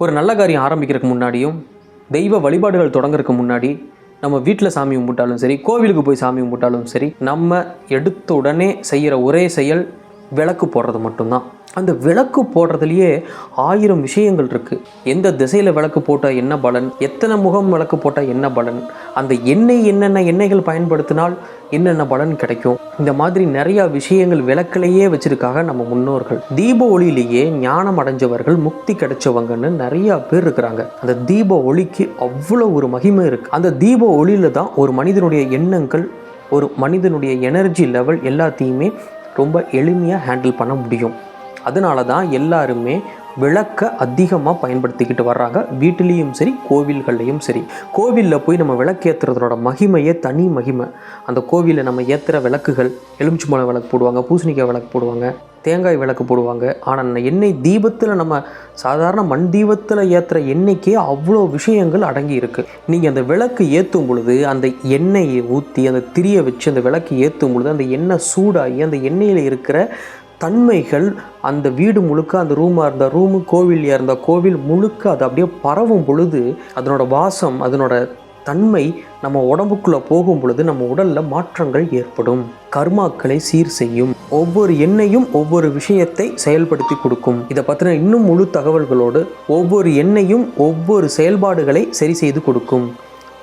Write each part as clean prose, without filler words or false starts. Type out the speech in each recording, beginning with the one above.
ஒரு நல்ல காரியம் ஆரம்பிக்கிறதுக்கு முன்னாடியும் தெய்வ வழிபாடுகள் தொடங்குறதுக்கு முன்னாடி நம்ம வீட்டில் சாமி கும்பிட்டாலும் சரி, கோவிலுக்கு போய் சாமி கும்பிட்டாலும் சரி, நம்ம எடுத்த உடனே செய்கிற ஒரே செயல் விளக்கு போடுறது மட்டும்தான். அந்த விளக்கு போடுறதுலையே 1000 விஷயங்கள் இருக்குது. எந்த திசையில் விளக்கு போட்டால் என்ன பலன், எத்தனை முகம் விளக்கு போட்டால் என்ன பலன், அந்த எண்ணெய் என்னென்ன எண்ணெய்கள் பயன்படுத்தினால் என்னென்ன பலன் கிடைக்கும், இந்த மாதிரி நிறையா விஷயங்கள் விளக்கிலேயே வச்சுருக்காங்க நம்ம முன்னோர்கள். தீப ஒளியிலேயே ஞானம் அடைஞ்சவர்கள், முக்தி கிடைச்சவங்கன்னு நிறையா பேர் இருக்கிறாங்க. அந்த தீப ஒளிக்கு அவ்வளோ ஒரு மகிமை இருக்குது. அந்த தீப ஒளியில் தான் ஒரு மனிதனுடைய எண்ணங்கள், ஒரு மனிதனுடைய எனர்ஜி லெவல் எல்லாத்தையுமே ரொம்ப எளிமையாக ஹேண்டில் பண்ண முடியும். அதனால தான் எல்லாருமே விளக்கை அதிகமாக பயன்படுத்திக்கிட்டு வர்றாங்க. வீட்டிலையும் சரி, கோவில்கள்லையும் சரி. கோவிலில் போய் நம்ம விளக்கு ஏற்றுறதோட மகிமையே தனி மகிமை. அந்த கோவிலில் நம்ம ஏற்றுற விளக்குகள், எலுமிச்சம்பழம் விளக்கு போடுவாங்க, பூசணிக்காய் விளக்கு போடுவாங்க, தேங்காய் விளக்கு போடுவாங்க. ஆனால் எண்ணெய் தீபத்தில், நம்ம சாதாரண மண் தீபத்தில் ஏற்றுற எண்ணெய்க்கே அவ்வளோ விஷயங்கள் அடங்கி இருக்குது. நீங்கள் அந்த விளக்கு ஏற்றும் பொழுது அந்த எண்ணெயை ஊற்றி அந்த திரியை வச்சு அந்த விளக்கு ஏற்றும் பொழுது அந்த எண்ணெய் சூடாகி அந்த எண்ணெயில் இருக்கிற தன்மைகள் அந்த வீடு முழுக்க, அந்த ரூமாக இருந்தால் ரூமு, கோவிலியாக இருந்தால் கோவில் முழுக்க அது அப்படியே பரவும் பொழுது அதனோட வாசம், அதனோட தன்மை நம்ம உடம்புக்குள்ளே போகும் பொழுது நம்ம உடலில் மாற்றங்கள் ஏற்படும். கர்மாக்களை சீர் செய்யும். ஒவ்வொரு எண்ணெயும் ஒவ்வொரு விஷயத்தை செயல்படுத்தி கொடுக்கும். இதை பற்றின இன்னும் முழு தகவல்களோடு ஒவ்வொரு எண்ணெயும் ஒவ்வொரு செயல்பாடுகளை சரி செய்து கொடுக்கும்.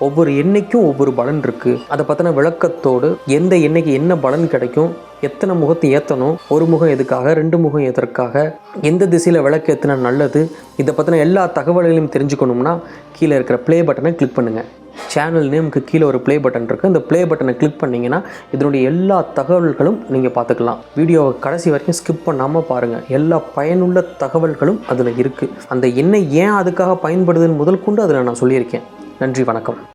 ஒவ்வொரு எண்ணெய்க்கும் ஒவ்வொரு பலன் இருக்குது. அதை பற்றின விளக்கத்தோடு எந்த எண்ணெய்க்கு என்ன பலன் கிடைக்கும், எத்தனை முகத்தை ஏற்றணும், ஒரு முகம் எதுக்காக, 2 முகம் எதற்காக, எந்த திசையில் விளக்கு ஏற்றினா நல்லது, இதை பற்றின எல்லா தகவல்களையும் தெரிஞ்சுக்கணும்னா கீழே இருக்கிற ப்ளே பட்டனை கிளிக் பண்ணுங்கள். சேனல் நேமுக்கு கீழே ஒரு ப்ளே பட்டன் இருக்குது. இந்த ப்ளே பட்டனை கிளிக் பண்ணிங்கன்னா இதனுடைய எல்லா தகவல்களும் நீங்கள் பார்த்துக்கலாம். வீடியோவை கடைசி வரைக்கும் ஸ்கிப் பண்ணாமல் பாருங்கள். எல்லா பயனுள்ள தகவல்களும் அதில் இருக்குது. அந்த எண்ணெய் ஏன் அதுக்காக பயன்படுதுன்னு முதல் கொண்டு அதில் நான் சொல்லியிருக்கேன். நன்றி, வணக்கம்.